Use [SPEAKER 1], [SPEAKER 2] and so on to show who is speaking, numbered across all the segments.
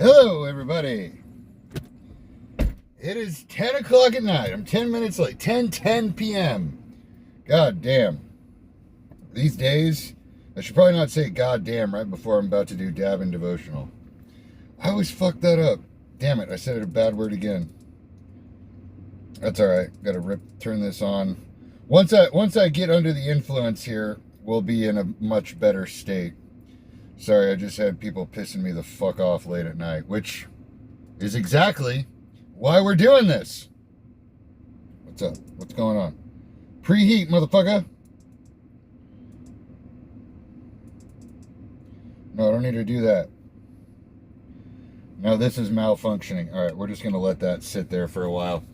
[SPEAKER 1] Hello, everybody. It is 10 o'clock at night. I'm 10 minutes late. 10 p.m. God damn. These days, I should probably not say God damn right before I'm about to do dab and devotional. I always fuck that up. Damn it, I said it a bad word again. That's alright. Gotta turn this on. Once I get under the influence here, we'll be in a much better state. Sorry, I just had people pissing me the fuck off late at night, which is exactly why we're doing this. What's up? What's going on? Preheat, motherfucker. No, I don't need to do that. No, this is malfunctioning. All right, we're just going to let that sit there for a while.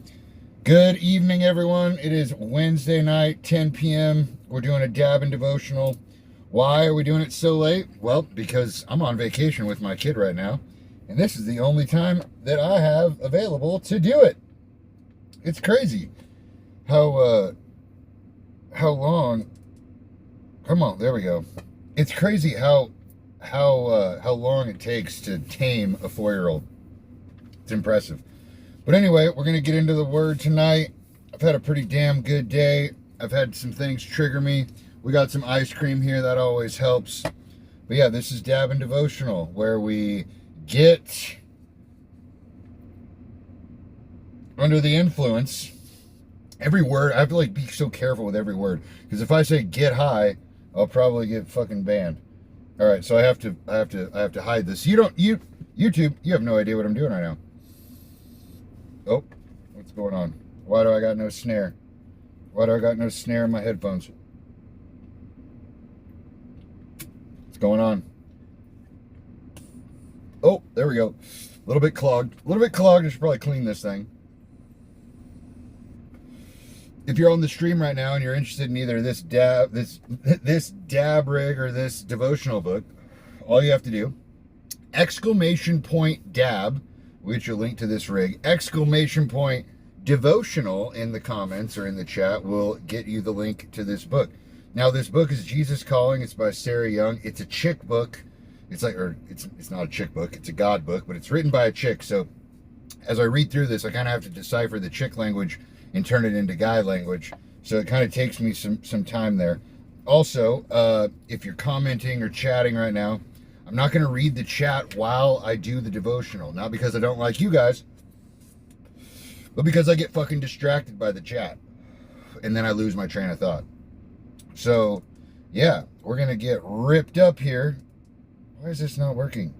[SPEAKER 1] Good evening, everyone. It is Wednesday night, 10 p.m. We're doing a dab and devotional. Why are we doing it so late? Well, because I'm on vacation with my kid right now, and this is the only time that I have available to do it. It's crazy how long. Come on, there we go. It's crazy how long it takes to tame a 4-year-old. It's impressive. But anyway, we're gonna get into the word tonight. I've had a pretty damn good day. I've had some things trigger me. We got some ice cream here, that always helps. But yeah, this is Dab and Devotional, where we get under the influence. Every word, I have to be so careful with every word, because if I say get high, I'll probably get fucking banned. All right, so I have to hide this. YouTube, you have no idea what I'm doing right now. Oh, what's going on? Why do I got no snare? Why do I got no snare in my headphones? What's going on? Oh, there we go. A little bit clogged. I should probably clean this thing. If you're on the stream right now and you're interested in either this dab rig or this devotional book, all you have to do, !dab, which will link to this rig, !devotional in the comments or in the chat will get you the link to this book. Now, this book is Jesus Calling. It's by Sarah Young. It's a chick book. It's not a chick book. It's a God book, but it's written by a chick. So as I read through this, I kind of have to decipher the chick language and turn it into guy language. So it kind of takes me some time there. Also, if you're commenting or chatting right now, I'm not going to read the chat while I do the devotional. Not because I don't like you guys, but because I get fucking distracted by the chat. And then I lose my train of thought. So, yeah, we're going to get ripped up here. Why is this not working?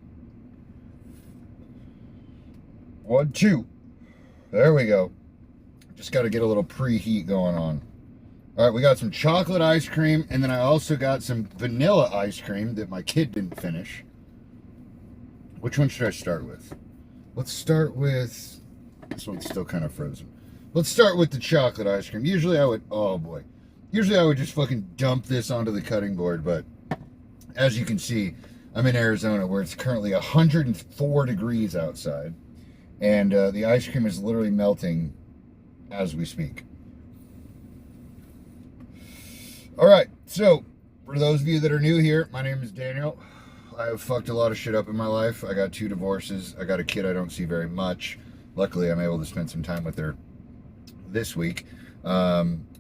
[SPEAKER 1] 1, 2. There we go. Just got to get a little preheat going on. All right, we got some chocolate ice cream, and then I also got some vanilla ice cream that my kid didn't finish. Which one should I start with? Let's start with... This one's still kind of frozen. Let's start with the chocolate ice cream. Usually I would... Oh, boy. Usually I would just fucking dump this onto the cutting board, but as you can see, I'm in Arizona where it's currently 104 degrees outside, and the ice cream is literally melting as we speak. All right, so for those of you that are new here, my name is Daniel. I have fucked a lot of shit up in my life. I got 2 divorces. I got a kid I don't see very much. Luckily, I'm able to spend some time with her this week.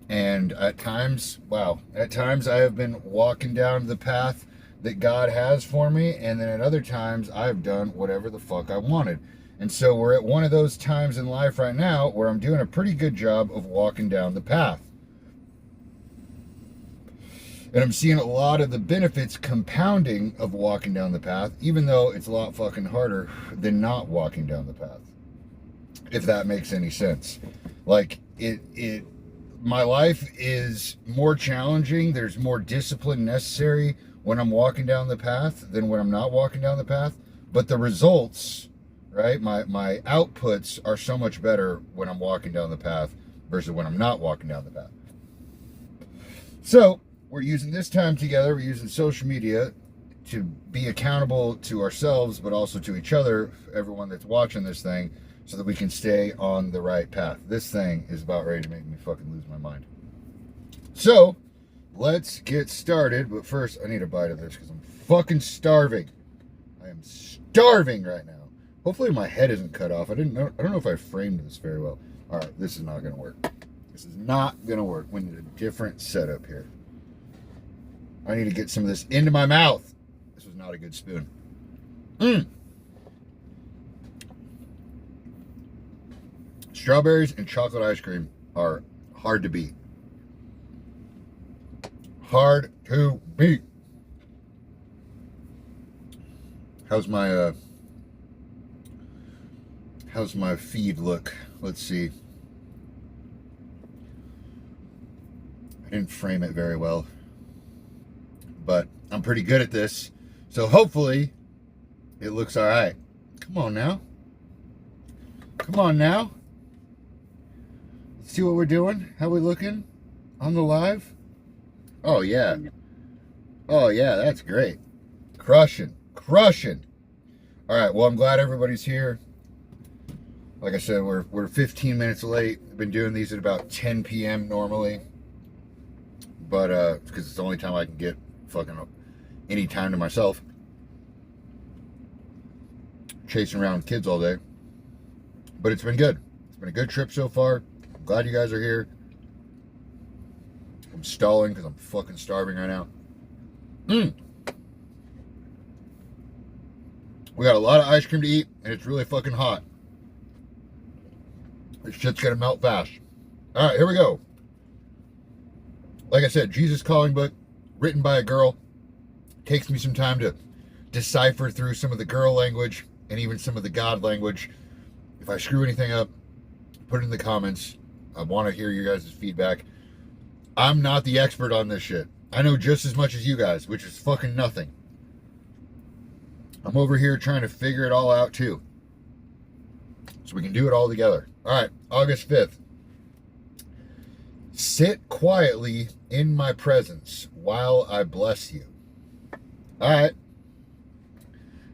[SPEAKER 1] And at times I have been walking down the path that God has for me, and then at other times I've done whatever the fuck I wanted. And so we're at one of those times in life right now where I'm doing a pretty good job of walking down the path. And I'm seeing a lot of the benefits compounding of walking down the path, even though it's a lot fucking harder than not walking down the path. If that makes any sense. Like, my life is more challenging. There's more discipline necessary when I'm walking down the path than when I'm not walking down the path. But the results, right, my outputs are so much better when I'm walking down the path versus when I'm not walking down the path. So we're using this time together. We're using social media to be accountable to ourselves, but also to each other, everyone that's watching this thing, so that we can stay on the right path. This thing is about ready to make me fucking lose my mind. So, let's get started. But first, I need a bite of this because I'm fucking starving. I am starving right now. Hopefully my head isn't cut off. I don't know if I framed this very well. All right, this is not going to work. This is not going to work. We need a different setup here. I need to get some of this into my mouth. This was not a good spoon. Strawberries and chocolate ice cream are hard to beat. Hard to beat. How's my feed look? Let's see. I didn't frame it very well, but I'm pretty good at this, so hopefully it looks all right. Come on now. Come on now. Let's see what we're doing. How we looking on the live? Oh yeah. Oh yeah, that's great. Crushing. All right, well, I'm glad everybody's here. Like I said, we're 15 minutes late. I've been doing these at about 10 p.m. normally, but because it's the only time I can get fucking any time to myself. Chasing around with kids all day, but it's been good. It's been a good trip so far. I'm glad you guys are here. I'm stalling because I'm fucking starving right now. We got a lot of ice cream to eat, and it's really fucking hot. This shit's gonna melt fast. All right, here we go. Like I said, Jesus Calling book, written by a girl. Takes me some time to decipher through some of the girl language and even some of the God language. If I screw anything up, put it in the comments. I want to hear your guys' feedback. I'm not the expert on this shit. I know just as much as you guys, which is fucking nothing. I'm over here trying to figure it all out too, so we can do it all together. All right, August 5th. Sit quietly in my presence while I bless you. All right.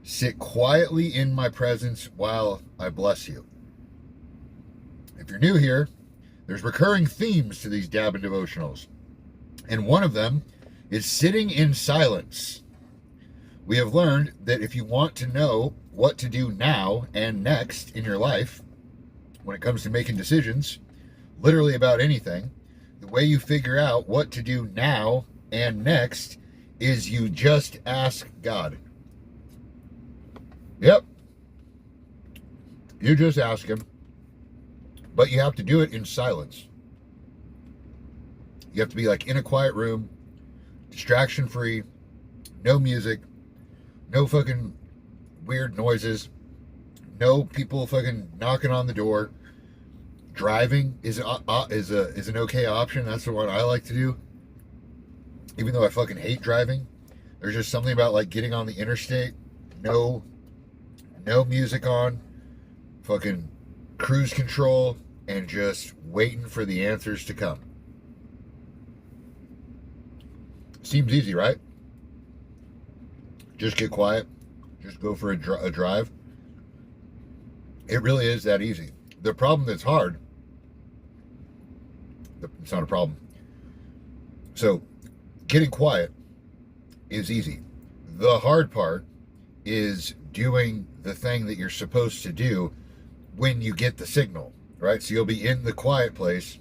[SPEAKER 1] Sit quietly in my presence while I bless you. If you're new here, there's recurring themes to these Dabbing devotionals, and one of them is sitting in silence. We have learned that if you want to know what to do now and next in your life, when it comes to making decisions, literally about anything, the way you figure out what to do now and next is you just ask God. Yep. You just ask him, but you have to do it in silence. You have to be like in a quiet room, distraction free, no music, no fucking weird noises, no people fucking knocking on the door. Driving is an okay option. That's the one I like to do. Even though I fucking hate driving, there's just something about like getting on the interstate, no music on, fucking cruise control, and just waiting for the answers to come. Seems easy, right? Just get quiet. Just go for a drive. It really is that easy. The problem that's hard, it's not a problem. So, getting quiet is easy. The hard part is doing the thing that you're supposed to do when you get the signal, right? So you'll be in the quiet place.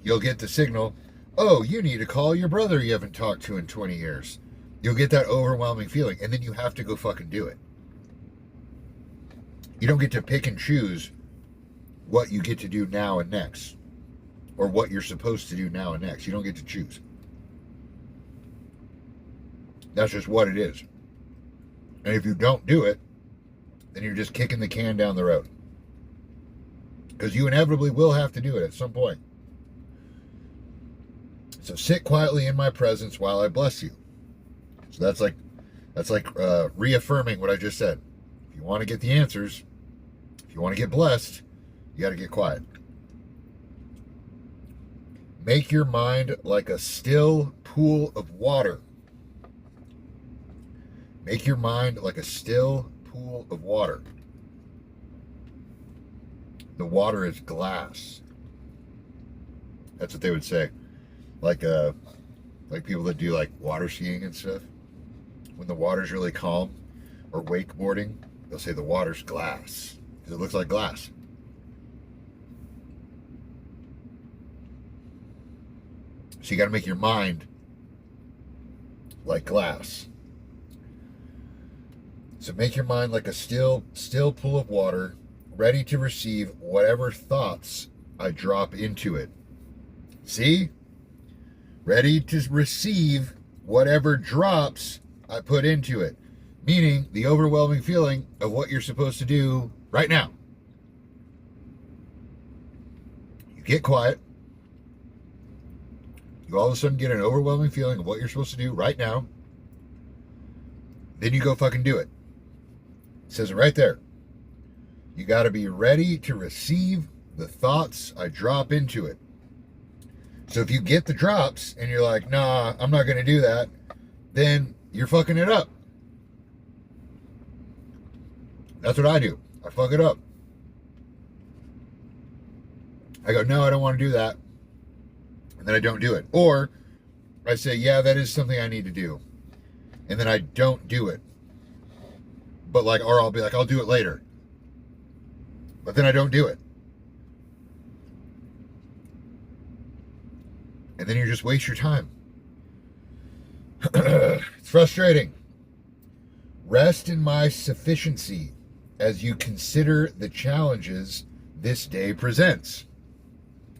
[SPEAKER 1] You'll get the signal. Oh, you need to call your brother you haven't talked to in 20 years. You'll get that overwhelming feeling, and then you have to go fucking do it. You don't get to pick and choose what you get to do now and next, or what you're supposed to do now and next. You don't get to choose. That's just what it is. And if you don't do it, then you're just kicking the can down the road. Because you inevitably will have to do it at some point. So sit quietly in my presence while I bless you. So that's like reaffirming what I just said. If you want to get the answers, if you want to get blessed, you got to get quiet. Make your mind like a still pool of water. Make your mind like a still pool of water. The water is glass. That's what they would say. Like people that do like water skiing and stuff. When the water's really calm, or wakeboarding, They'll say the water's glass because it looks like glass. So you got to make your mind like glass. So make your mind like a still pool of water, ready to receive whatever thoughts I drop into it. See? Ready to receive whatever drops I put into it. Meaning the overwhelming feeling of what you're supposed to do right now. You get quiet. You all of a sudden get an overwhelming feeling of what you're supposed to do right now. Then you go fucking do it. It says it right there. You got to be ready to receive the thoughts I drop into it. So if you get the drops and you're like, nah, I'm not going to do that, then you're fucking it up. That's what I do. I fuck it up. I go, no, I don't want to do that. And then I don't do it. Or I say, yeah, that is something I need to do. And then I don't do it. But like, or I'll be like, I'll do it later. But then I don't do it. And then you just waste your time. It's frustrating. Rest in my sufficiency as you consider the challenges this day presents.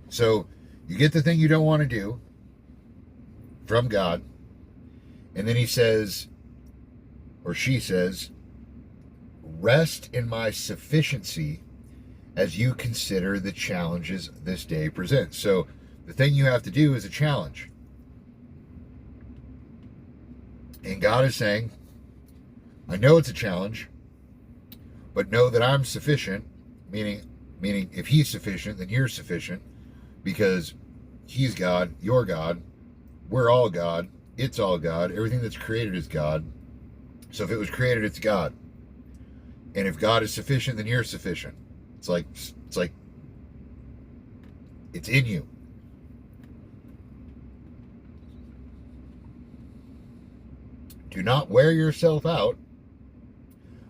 [SPEAKER 1] So you get the thing you don't want to do from God, and then he says, or she says, rest in my sufficiency as you consider the challenges this day presents. So the thing you have to do is a challenge. And God is saying, I know it's a challenge, but know that I'm sufficient, meaning if he's sufficient, then you're sufficient, because he's God, you're God, we're all God, it's all God, everything that's created is God. So if it was created, it's God. And if God is sufficient, then you're sufficient. It's like it's in you. Do not wear yourself out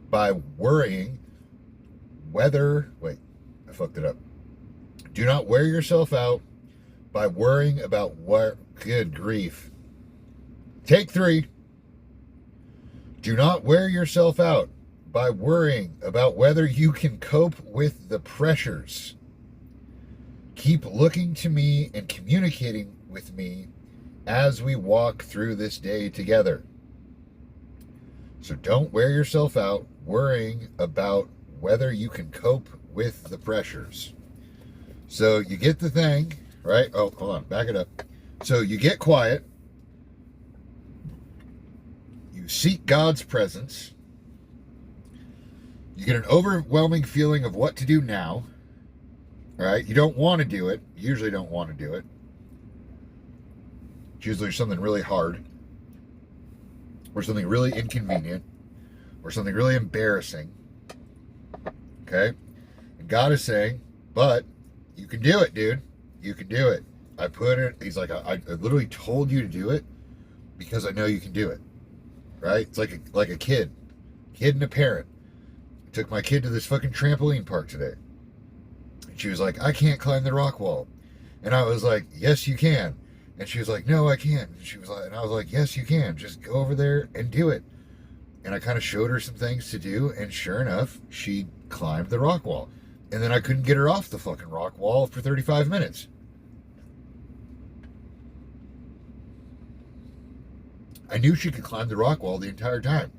[SPEAKER 1] by worrying whether... Wait, I fucked it up. Do not wear yourself out by worrying about what... Good grief. Take 3. Do not wear yourself out by worrying about whether you can cope with the pressures. Keep looking to me and communicating with me as we walk through this day together. So don't wear yourself out worrying about whether you can cope with the pressures. So you get the thing, right? Oh, hold on, back it up. So you get quiet. You seek God's presence. You get an overwhelming feeling of what to do now, right? You don't want to do it. You usually don't want to do it. It's usually something really hard, or something really inconvenient, or something really embarrassing. Okay? And God is saying, but you can do it, dude. You can do it. I put it, he's like, I literally told you to do it because I know you can do it. Right? It's like a kid and a parent. I took my kid to this fucking trampoline park today. And she was like, I can't climb the rock wall. And I was like, yes, you can. And she was like, no, I can't. And she was like, and I was like, yes, you can. Just go over there and do it. And I kind of showed her some things to do. And sure enough, she climbed the rock wall. And then I couldn't get her off the fucking rock wall for 35 minutes. I knew she could climb the rock wall the entire time.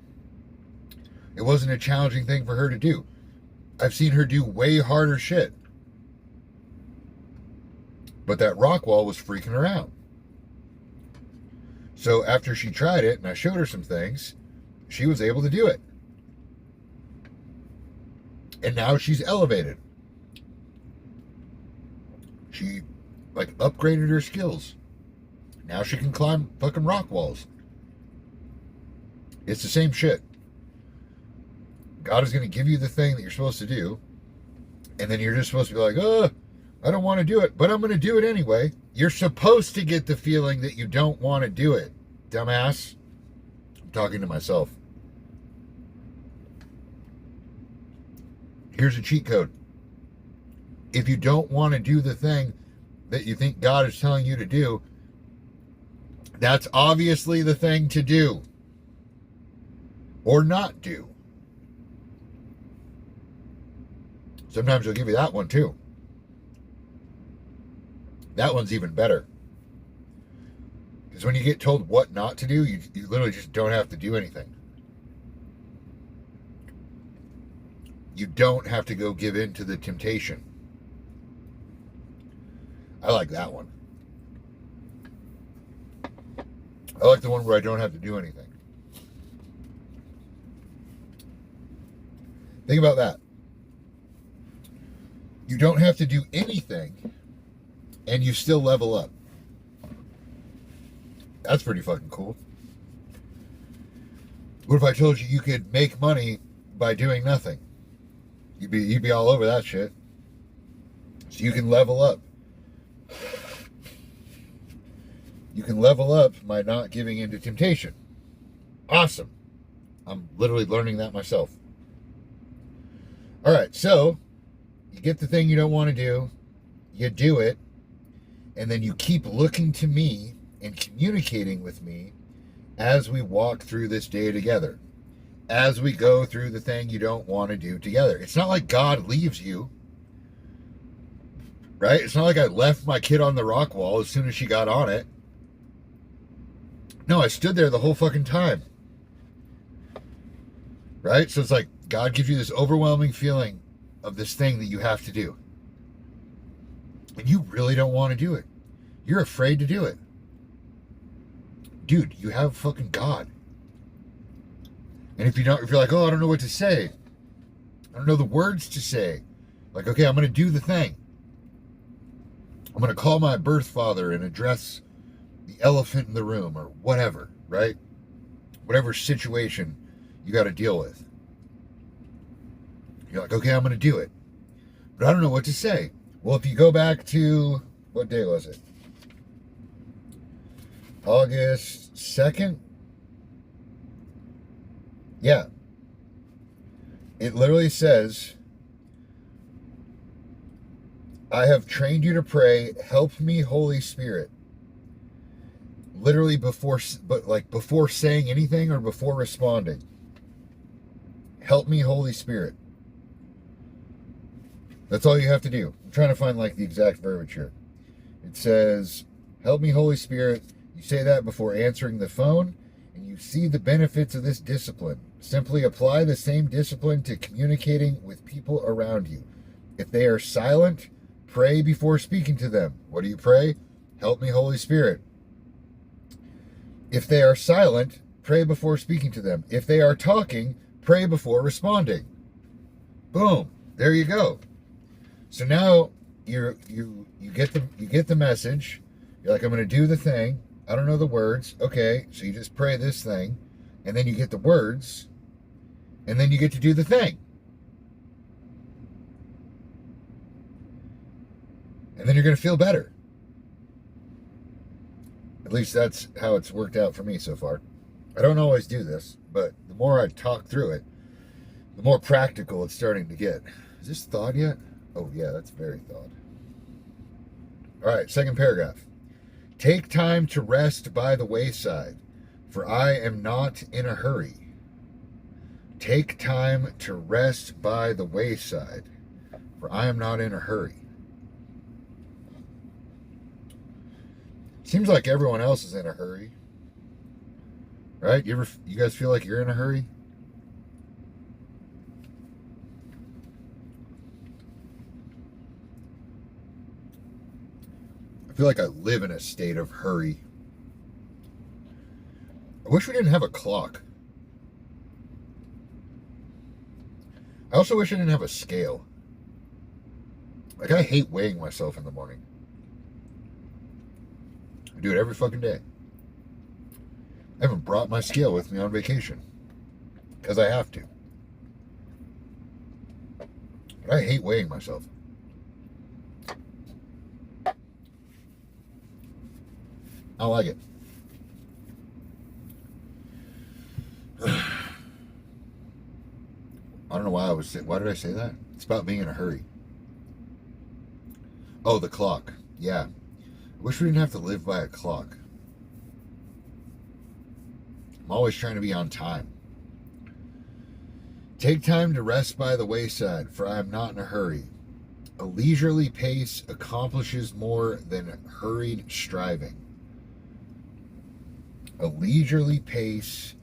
[SPEAKER 1] It wasn't a challenging thing for her to do. I've seen her do way harder shit. But that rock wall was freaking her out. So after she tried it and I showed her some things, she was able to do it. And now she's elevated. She like upgraded her skills. Now she can climb fucking rock walls. It's the same shit. God is going to give you the thing that you're supposed to do. And then you're just supposed to be like, oh, I don't want to do it, but I'm going to do it anyway. You're supposed to get the feeling that you don't want to do it, dumbass. I'm talking to myself. Here's a cheat code. If you don't want to do the thing that you think God is telling you to do, that's obviously the thing to do or not do. Sometimes he'll give you that one too. That one's even better. Because when you get told what not to do, you literally just don't have to do anything. You don't have to go give in to the temptation. I like that one. I like the one where I don't have to do anything. Think about that. You don't have to do anything, and you still level up. That's pretty fucking cool. What if I told you you could make money by doing nothing? You'd be all over that shit. So you can level up. You can level up by not giving in to temptation. Awesome. I'm literally learning that myself. All right, so you get the thing you don't want to do, you do it, and then you keep looking to me and communicating with me as we walk through this day together, as we go through the thing you don't want to do together. It's not like God leaves you, right? It's not like I left my kid on the rock wall as soon as she got on it. No, I stood there the whole fucking time. Right? So it's like God gives you this overwhelming feeling of this thing that you have to do. And you really don't want to do it. You're afraid to do it. Dude, you have fucking God. And if you're like, oh, I don't know what to say. I don't know the words to say. Like, okay, I'm going to do the thing. I'm going to call my birth father and address the elephant in the room or whatever, right? Whatever situation you got to deal with. You're like, okay, I'm going to do it. But I don't know what to say. Well, if you go back to, what day was it? August 2nd? Yeah. It literally says, I have trained you to pray, help me, Holy Spirit. Literally before saying anything or before responding. Help me, Holy Spirit. That's all you have to do. I'm trying to find like the exact verbiage here. It says, help me, Holy Spirit. You say that before answering the phone, and you see the benefits of this discipline. Simply apply the same discipline to communicating with people around you. If they are silent, pray before speaking to them. What do you pray? Help me, Holy Spirit. If they are silent, pray before speaking to them. If they are talking, pray before responding. Boom. There you go. So now you get the message. You're like, I'm going to do the thing. I don't know the words. Okay, so you just pray this thing, and then you get the words, and then you get to do the thing. And then you're going to feel better. At least that's how it's worked out for me so far. I don't always do this, but the more I talk through it, the more practical it's starting to get. Is this thawed yet? Oh yeah, that's very thawed. All right, second paragraph. Take time to rest by the wayside, for I am not in a hurry. Take time to rest by the wayside, for I am not in a hurry. Seems like everyone else is in a hurry. Right? You guys feel like you're in a hurry? I feel like I live in a state of hurry. I wish we didn't have a clock. I also wish I didn't have a scale. Like, I hate weighing myself in the morning. I do it every fucking day. I haven't brought my scale with me on vacation. Because I have to. But I hate weighing myself. I don't like it. I don't know why I why did I say that? It's about being in a hurry. Oh, the clock. Yeah. I wish we didn't have to live by a clock. I'm always trying to be on time. Take time to rest by the wayside, for I am not in a hurry. A leisurely pace accomplishes more than hurried striving. A leisurely pace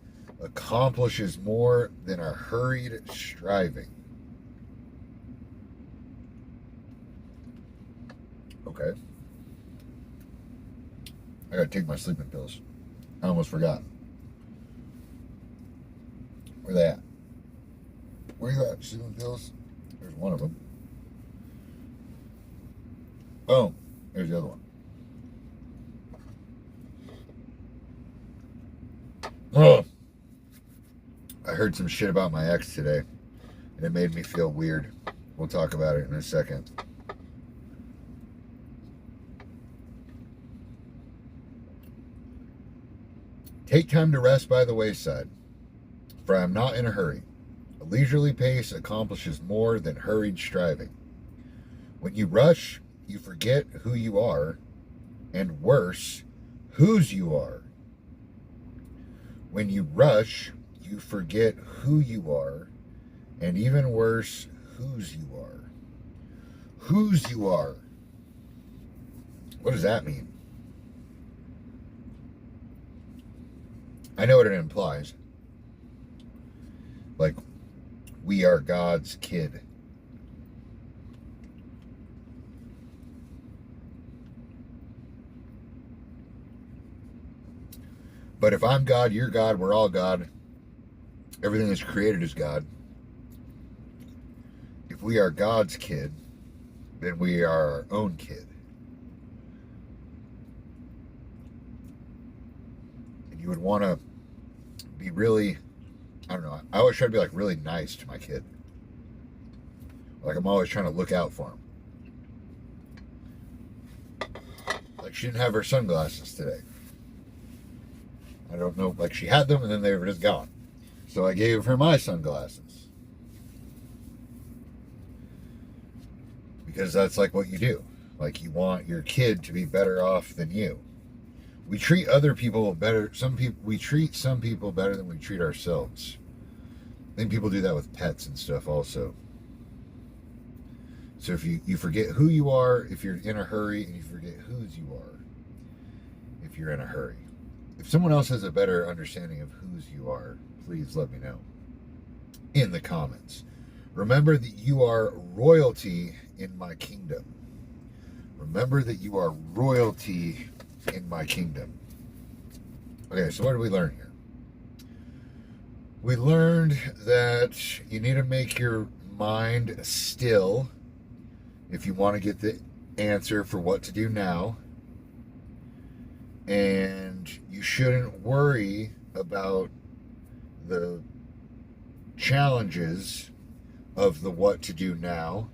[SPEAKER 1] accomplishes more than a hurried striving. Okay. I gotta take my sleeping pills. I almost forgot. Where they at? Where you at? Sleeping pills? There's one of them. Boom. There's the other one. Oh. I heard some shit about my ex today, and it made me feel weird. We'll talk about it in a second. Take time to rest by the wayside, for I am not in a hurry. A leisurely pace accomplishes more than hurried striving. When you rush, you forget who you are, and worse, whose you are. When you rush, you forget who you are, and even worse, whose you are. Whose you are. What does that mean? I know what it implies. Like, we are God's kid. But if I'm God, you're God, we're all God. Everything that's created is God. If we are God's kid, then we are our own kid. And you would want to be really, I don't know, I always try to be like really nice to my kid. Like I'm always trying to look out for him. Like she didn't have her sunglasses today. I don't know, like she had them and then they were just gone. So I gave her my sunglasses. Because that's like what you do. Like you want your kid to be better off than you. We treat other people better. We treat some people better than we treat ourselves. I think people do that with pets and stuff also. So if you forget who you are, if you're in a hurry, and you forget whose you are, if you're in a hurry. If someone else has a better understanding of whose you are, please let me know in the comments. Remember that you are royalty in my kingdom. Remember that you are royalty in my kingdom. Okay, so what did we learn here? We learned that you need to make your mind still if you want to get the answer for what to do now. And you shouldn't worry about the challenges of the what to do now,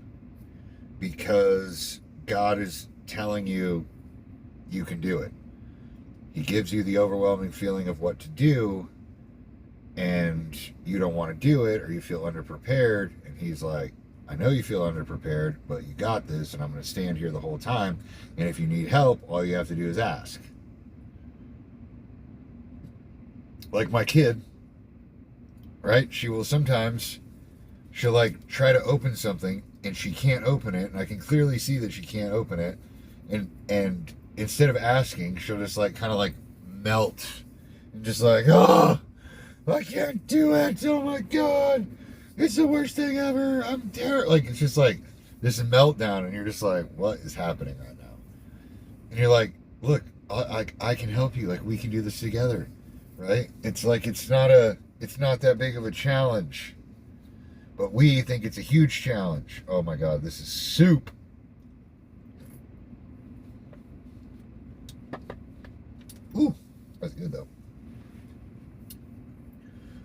[SPEAKER 1] because God is telling you you can do it. He gives you the overwhelming feeling of what to do, and you don't want to do it, or you feel underprepared, and he's like, I know you feel underprepared, but you got this, and I'm going to stand here the whole time, and if you need help, all you have to do is ask. Like my kid, right? She'll like try to open something and she can't open it, and I can clearly see that she can't open it, and instead of asking, she'll just like kind of like melt and just like, oh, I can't do it, oh my god, it's the worst thing ever, I'm terrible. Like it's just like this meltdown, and you're just like, what is happening right now? And you're like, look, I can help you, like we can do this together. Right? It's like it's not that big of a challenge. But we think it's a huge challenge. Oh my god, this is soup. Ooh, that's good though.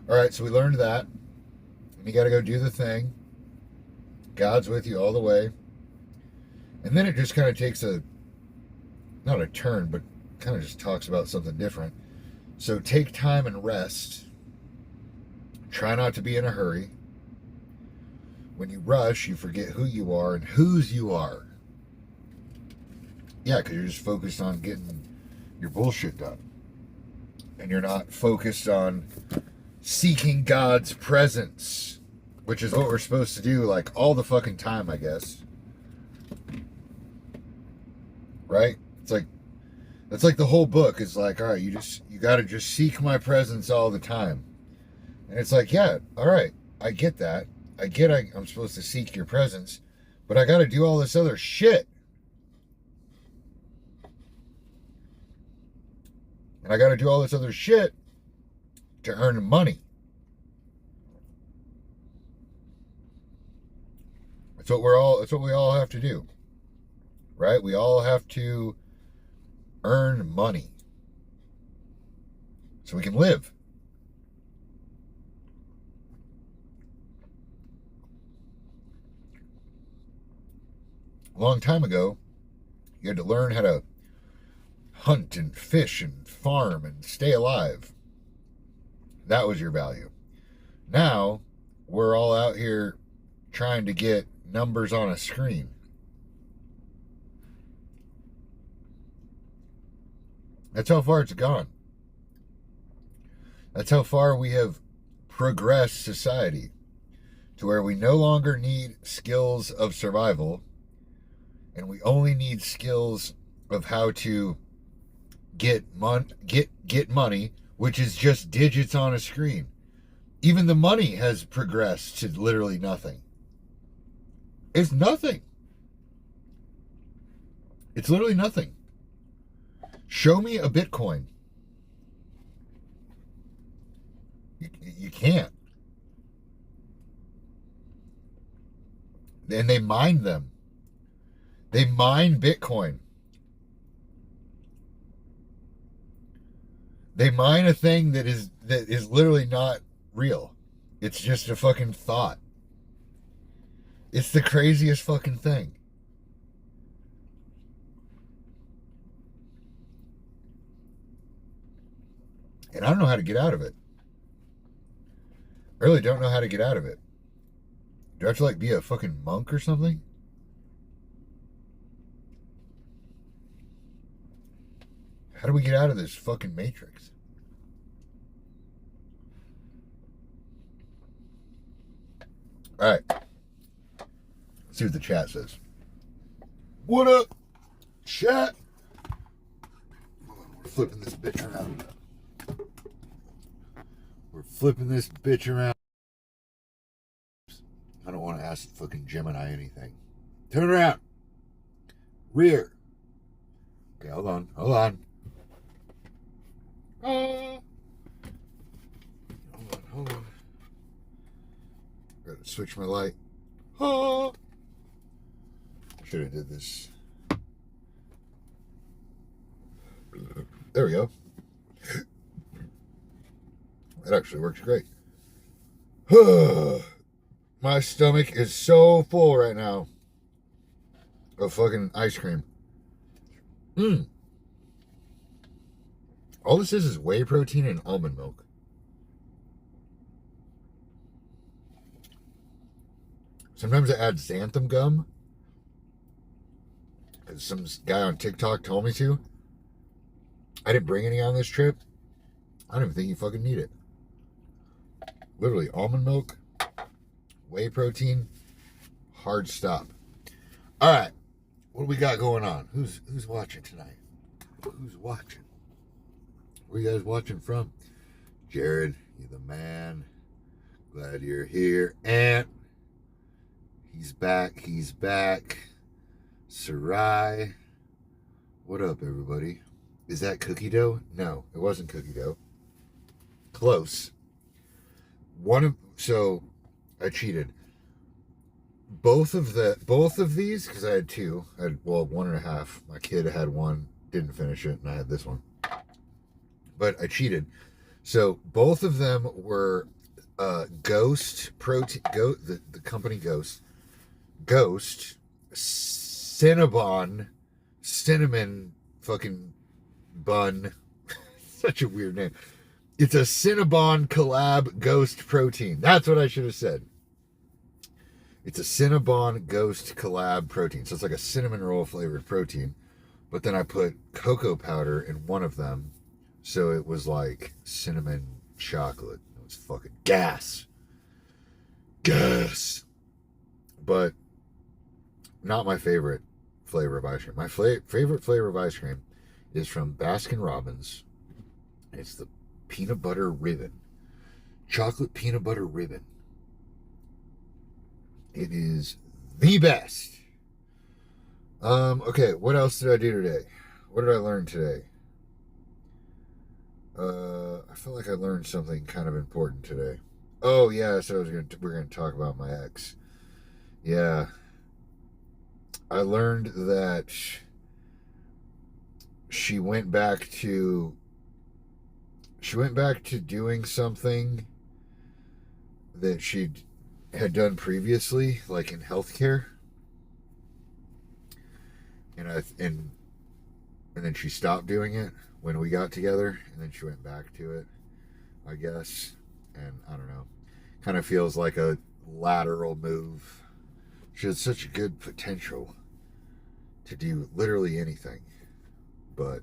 [SPEAKER 1] Alright, so we learned that. And you gotta go do the thing. God's with you all the way. And then it just kind of takes not a turn, but kind of just talks about something different. So take time and rest. Try not to be in a hurry. When you rush, you forget who you are and whose you are. Yeah, because you're just focused on getting your bullshit done. And you're not focused on seeking God's presence, which is what we're supposed to do like all the fucking time, I guess. Right? It's like, that's like the whole book is like, all right, you got to just seek my presence all the time. And it's like, yeah, all right, I get that. I'm supposed to seek your presence, but I got to do all this other shit. And I got to do all this other shit to earn money. That's what we all have to do. Right? We all have to earn money so we can live. A long time ago, you had to learn how to hunt and fish and farm and stay alive. That was your value. Now, we're all out here trying to get numbers on a screen. That's how far it's gone. That's how far we have progressed society, to where we no longer need skills of survival, and we only need skills of how to get money, which is just digits on a screen. Even the money has progressed to literally nothing. It's nothing. It's literally nothing. Show me a Bitcoin. You can't. And they mine them. They mine Bitcoin. They mine a thing that is literally not real. It's just a fucking thought. It's the craziest fucking thing. And I don't know how to get out of it. I really don't know how to get out of it. Do I have to like be a fucking monk or something? How do we get out of this fucking matrix? All right. Let's see what the chat says. What up, chat? We're flipping this bitch around. We're flipping this bitch around. I don't want to ask fucking Gemini anything. Turn around. Rear. Okay, hold on. Hold on. Hold on. Gotta switch my light. Should have did this. There we go. That actually works great. My stomach is so full right now of fucking ice cream. All this is whey protein and almond milk. Sometimes I add xanthan gum, because some guy on TikTok told me to. I didn't bring any on this trip. I don't even think you fucking need it. Literally, almond milk, whey protein, hard stop. All right, what do we got going on? Who's watching tonight? Who's watching? Where you guys watching from? Jared, you're the man. Glad you're here. Ant, he's back. He's back. Sarai, what up, everybody? Is that cookie dough? No, it wasn't cookie dough. Close. So I cheated. Both of these, because I had two. I had, well, 1.5. My kid had one, didn't finish it, and I had this one. But I cheated. So both of them were Ghost protein. The company Ghost Cinnabon cinnamon fucking bun. Such a weird name. It's a Cinnabon collab Ghost protein. That's what I should have said. It's a Cinnabon Ghost collab protein. So it's like a cinnamon roll flavored protein. But then I put cocoa powder in one of them. So it was like cinnamon chocolate. It was fucking gas. Gas. But not my favorite flavor of ice cream. My favorite flavor of ice cream is from Baskin Robbins. It's the peanut butter ribbon. Chocolate peanut butter ribbon. It is the best. Okay, what else did I do today? What did I learn today? I feel like I learned something kind of important today. Oh yeah, so we're gonna talk about my ex. Yeah. I learned that she went back to doing something that she had done previously, like in healthcare. And then she stopped doing it when we got together, and then she went back to it, I guess. And I don't know. Kind of feels like a lateral move. She had such good potential to do literally anything. But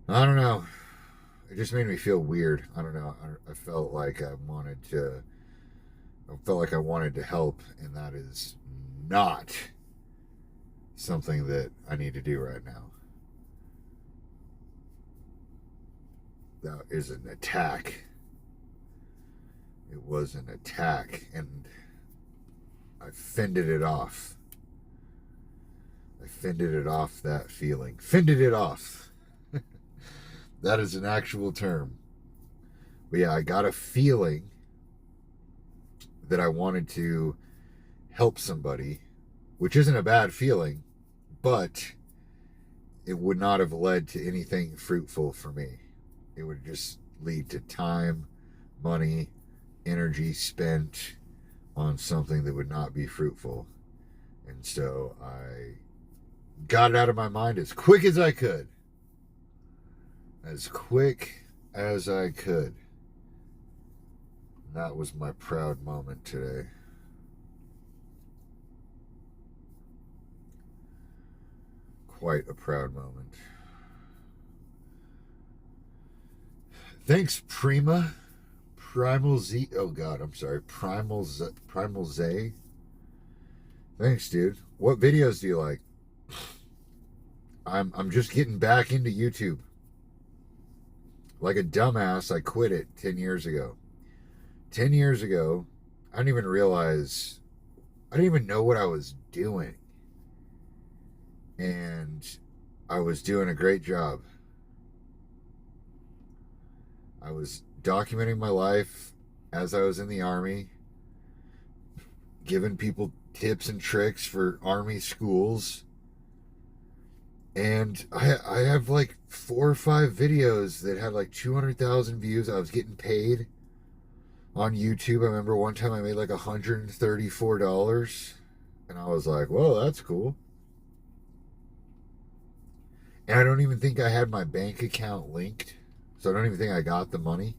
[SPEAKER 1] I don't know. It just made me feel weird. I don't know. I felt like I wanted to help, and that is not something that I need to do right now. That is an attack. It was an attack, and I fended it off. I fended it off, that feeling. Fended it off. That is an actual term. But yeah, I got a feeling that I wanted to help somebody, which isn't a bad feeling, but it would not have led to anything fruitful for me. It would just lead to time, money, energy spent on something that would not be fruitful. And so I got it out of my mind as quick as I could. As quick as I could. That was my proud moment today. Quite a proud moment. Thanks, Primal Z. Oh God, I'm sorry. Primal Z. Thanks, dude. What videos do you like? I'm just getting back into YouTube. Like a dumbass, I quit it 10 years ago. 10 years ago, I didn't even know what I was doing. And I was doing a great job. I was documenting my life as I was in the Army, giving people tips and tricks for Army schools. And I have like 4 or 5 videos that had like 200,000 views. I was getting paid on YouTube. I remember one time I made like $134. And I was like, whoa, that's cool. And I don't even think I had my bank account linked. So I don't even think I got the money.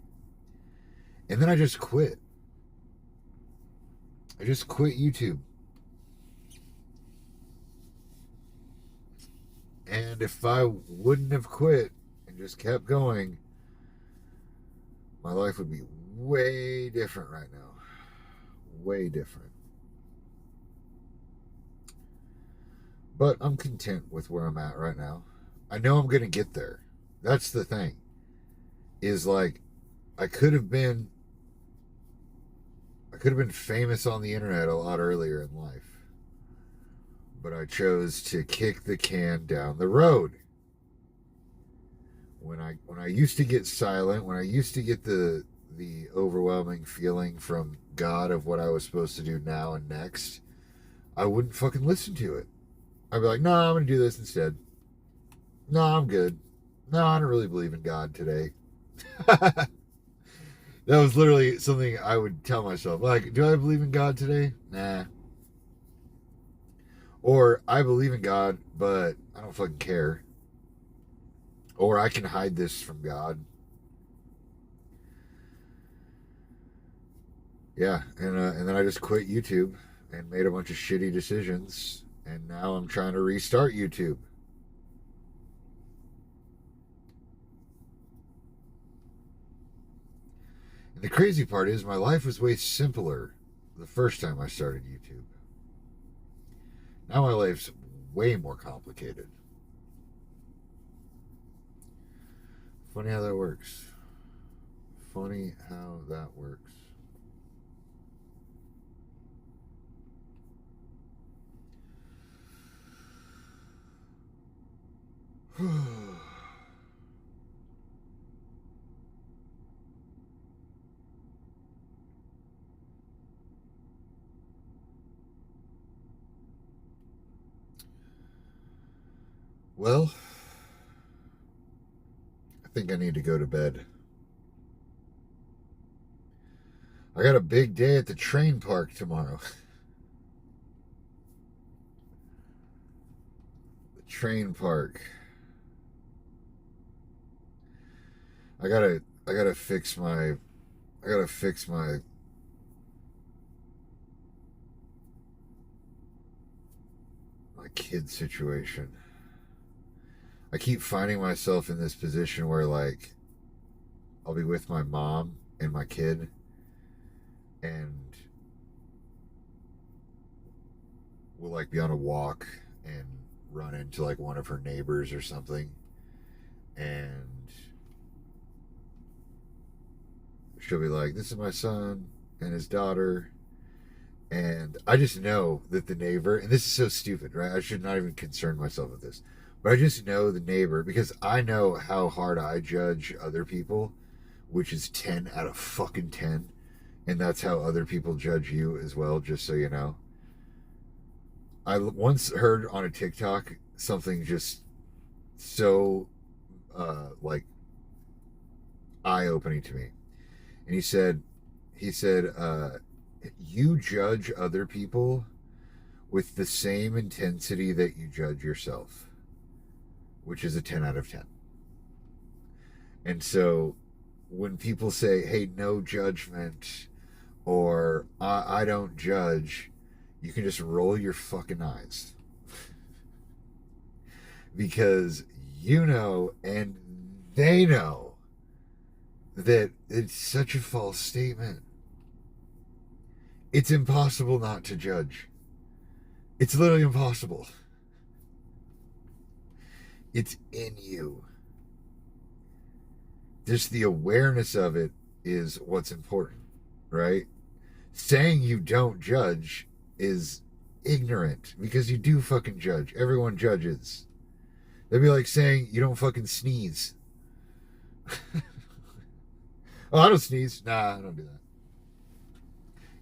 [SPEAKER 1] And then I just quit. I just quit YouTube. And if I wouldn't have quit and just kept going, my life would be way different right now. Way different. But I'm content with where I'm at right now. I know I'm going to get there. That's the thing. Is like, I could have been famous on the internet a lot earlier in life. But I chose to kick the can down the road. When I used to get silent, when I used to get the overwhelming feeling from God of what I was supposed to do now and next, I wouldn't fucking listen to it. I'd be like, no, I'm going to do this instead. No, I'm good. No, I don't really believe in God today. That was literally something I would tell myself. Like, do I believe in God today? Nah. Or, I believe in God, but I don't fucking care. Or, I can hide this from God. Yeah, and then I just quit YouTube and made a bunch of shitty decisions, and now I'm trying to restart YouTube. And the crazy part is my life was way simpler the first time I started YouTube. Now my life's way more complicated. Funny how that works. Funny how that works. Well, I think I need to go to bed. I got a big day at the train park tomorrow. The train park. I gotta fix my my kid situation. I keep finding myself in this position where like I'll be with my mom and my kid and we'll like be on a walk and run into like one of her neighbors or something, and she'll be like, "This is my son and his daughter," and I just know that the neighbor, and this is so stupid, right? I should not even concern myself with this, but I just know the neighbor because I know how hard I judge other people, which is 10 out of fucking 10, and that's how other people judge you as well, just so you know. I once heard on a TikTok something just so like eye-opening to me. And he said, you judge other people with the same intensity that you judge yourself, which is a 10 out of 10. And so when people say, hey, no judgment, or I don't judge, you can just roll your fucking eyes. Because you know, and they know, that it's such a false statement. It's impossible not to judge. It's literally impossible. It's in you. Just the awareness of it is what's important, right? Saying you don't judge is ignorant because you do fucking judge. Everyone judges. That'd be like saying you don't fucking sneeze. Oh, I don't sneeze. Nah, I don't do that.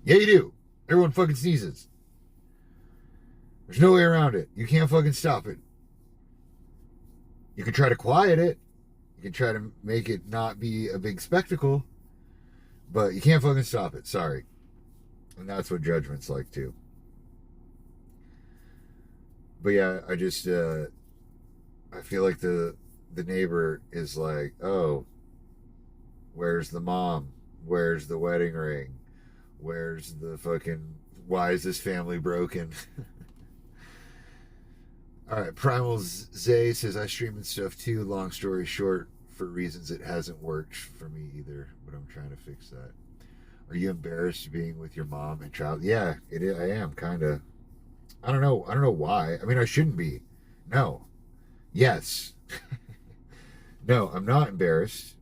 [SPEAKER 1] Yeah, you do. Everyone fucking sneezes. There's no way around it. You can't fucking stop it. You can try to quiet it. You can try to make it not be a big spectacle. But you can't fucking stop it. Sorry. And that's what judgment's like too. But yeah, I just I feel like the neighbor is like, oh, where's the mom? Where's the wedding ring? Where's the fucking, why is this family broken? All right, Primal Zay says, I stream and stuff too. Long story short, for reasons it hasn't worked for me either, but I'm trying to fix that. Are you embarrassed being with your mom and child? Yeah, it is. I am kind of. I don't know. I don't know why. I mean, I shouldn't be. No. Yes. No, I'm not embarrassed.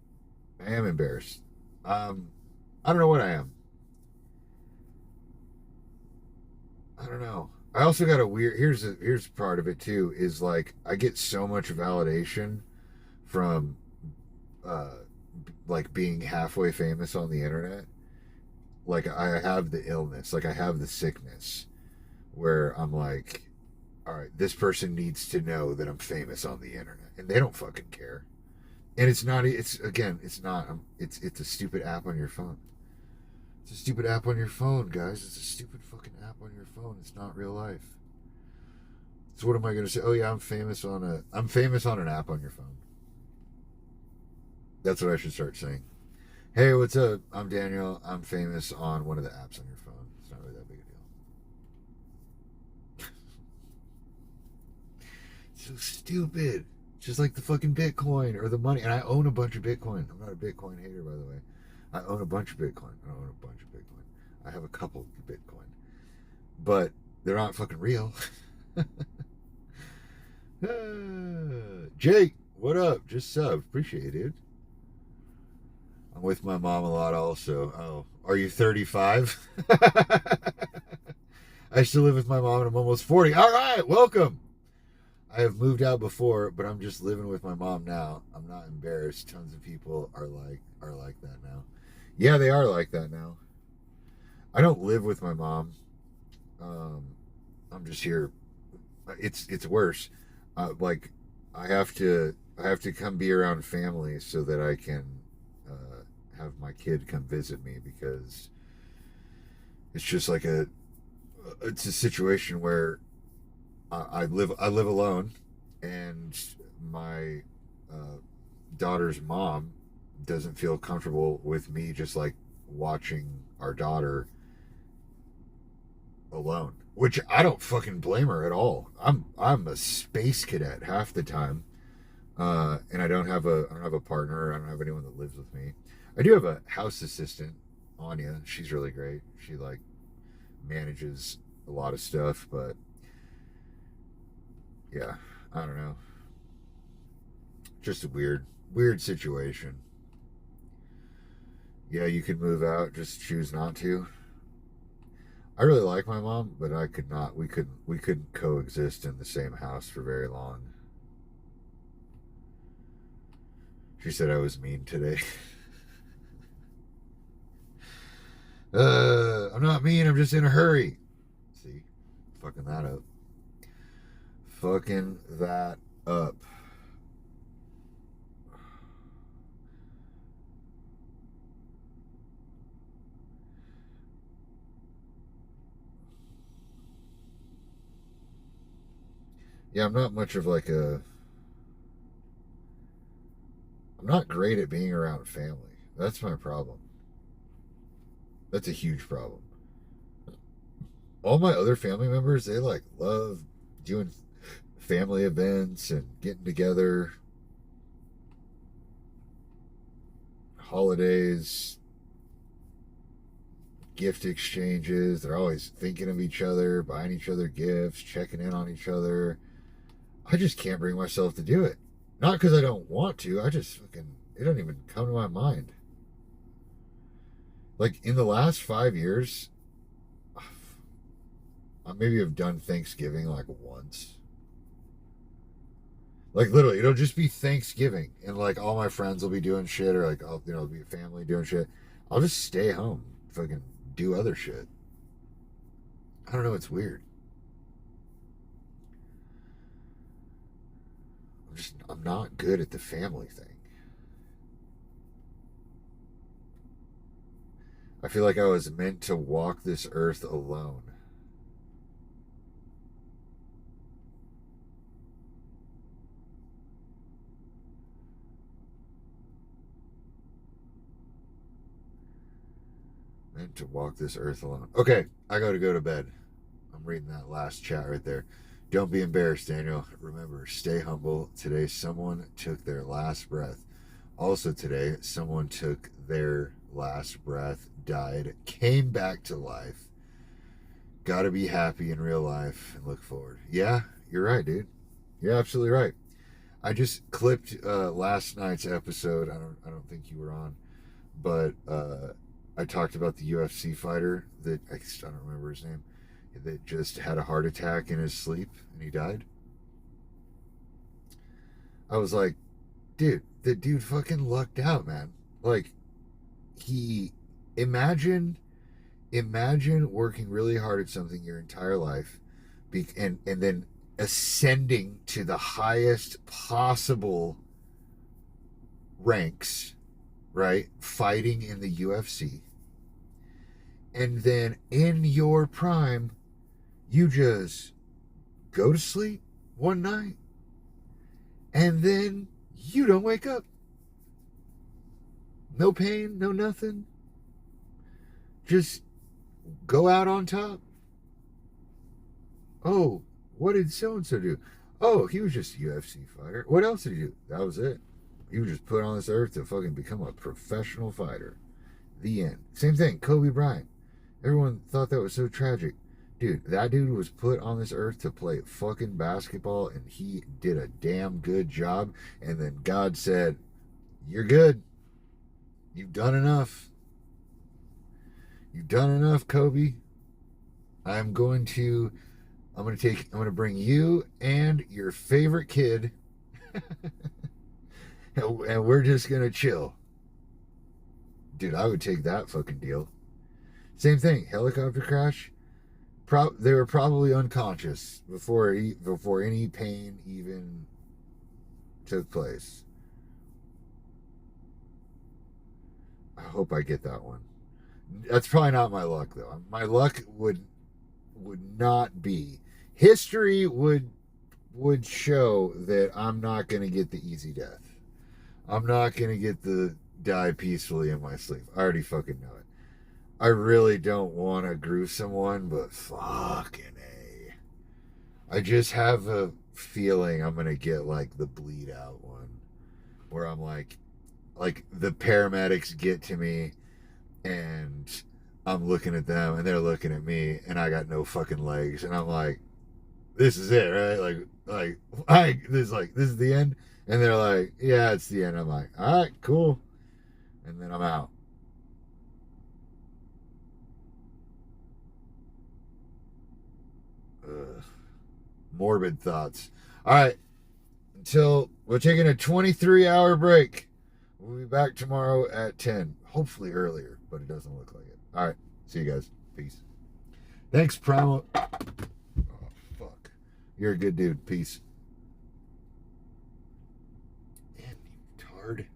[SPEAKER 1] I am embarrassed. I don't know what I am. I don't know. I also got a weird. Here's part of it too. Is like I get so much validation from, like being halfway famous on the internet. Like I have the illness. Like I have the sickness, where I'm like, all right, this person needs to know that I'm famous on the internet, and they don't fucking care. And it's not. It's again. It's not. It's a stupid app on your phone. It's a stupid app on your phone, guys. It's a stupid fucking app on your phone. It's not real life. So what am I going to say? Oh yeah, I'm famous on an app on your phone. That's what I should start saying. Hey, what's up? I'm Daniel. I'm famous on one of the apps on your phone. It's not really that big a deal. So stupid. Just like the fucking Bitcoin or the money. And I own a bunch of Bitcoin. I'm not a Bitcoin hater, by the way. I own a bunch of Bitcoin. I don't own a bunch of Bitcoin. I have a couple of Bitcoin. But they're not fucking real. Jake, what up? Just sub. Appreciate it, dude. I'm with my mom a lot also. Oh, are you 35? I still live with my mom and I'm almost 40. All right, welcome. I have moved out before, but I'm just living with my mom now. I'm not embarrassed. Tons of people are like that now. Yeah, they are like that now. I don't live with my mom. I'm just here. It's worse. Like I have to come be around family so that I can have my kid come visit me, because it's just like it's a situation where I live alone, and my daughter's mom doesn't feel comfortable with me just like watching our daughter alone, which I don't fucking blame her at all. I'm a space cadet half the time, and I don't have a partner. I don't have anyone that lives with me. I do have a house assistant, Anya. She's really great. She like manages a lot of stuff, but yeah, I don't know. Just a weird situation. Yeah, you could move out, just choose not to. I really like my mom, but I could not. We couldn't coexist in the same house for very long. She said I was mean today. I'm not mean. I'm just in a hurry. See, fucking that up. Fucking that up. Yeah, I'm not much of like a. I'm not great at being around family. That's my problem. That's a huge problem. All my other family members, they like love doing family events and getting together, holidays, gift exchanges. They're always thinking of each other, buying each other gifts, checking in on each other. I just can't bring myself to do it. Not because I don't want to. I just fucking, it doesn't even come to my mind. Like in the last 5 years, I maybe have done Thanksgiving like once. Like literally, it'll just be Thanksgiving, and like all my friends will be doing shit, or like I'll be family doing shit. I'll just stay home, fucking do other shit. I don't know. It's weird. I'm not good at the family thing. I feel like I was meant to walk this earth alone. Meant to walk this earth alone. Okay, I gotta go to bed. I'm reading that last chat right there. Don't be embarrassed, Daniel. Remember, stay humble. Today, someone took their last breath. Also, today, someone took their last breath, died, came back to life. Gotta be happy in real life and look forward. Yeah, you're right, dude. You're absolutely right. I just clipped last night's episode. I don't think you were on, but I talked about the UFC fighter that I don't remember his name, that just had a heart attack in his sleep and he died. I was like, dude, the dude fucking lucked out, man. Like, he imagine working really hard at something your entire life, and then ascending to the highest possible ranks, right? Fighting in the UFC. And then in your prime, you just go to sleep one night and then you don't wake up. No pain, no nothing. Just go out on top. Oh, what did so-and-so do? Oh, he was just a UFC fighter. What else did he do? That was it. He was just put on this earth to fucking become a professional fighter. The end. Same thing, Kobe Bryant. Everyone thought that was so tragic. Dude, that dude was put on this earth to play fucking basketball, and he did a damn good job. And then God said, "You're good. You've done enough. You've done enough, Kobe. I'm going to bring you and your favorite kid, and we're just gonna chill." Dude, I would take that fucking deal. Same thing, helicopter crash. They were probably unconscious before any pain even took place. I hope I get that one. That's probably not my luck, though. My luck would not be. History would show that I'm not going to get the easy death. I'm not going to get the die peacefully in my sleep. I already fucking know it. I really don't want a gruesome one, but fucking A. I just have a feeling I'm going to get like the bleed out one, where I'm like the paramedics get to me and I'm looking at them and they're looking at me and I got no fucking legs and I'm like, this is it, right? This is the end. And they're like, yeah, it's the end. I'm like, all right, cool. And then I'm out. Ugh. Morbid thoughts. All right. Until we're taking a 23-hour break. We'll be back tomorrow at 10. Hopefully earlier, but it doesn't look like it. All right. See you guys. Peace. Thanks, Primal. Oh, fuck. You're a good dude. Peace. Damn, you tard.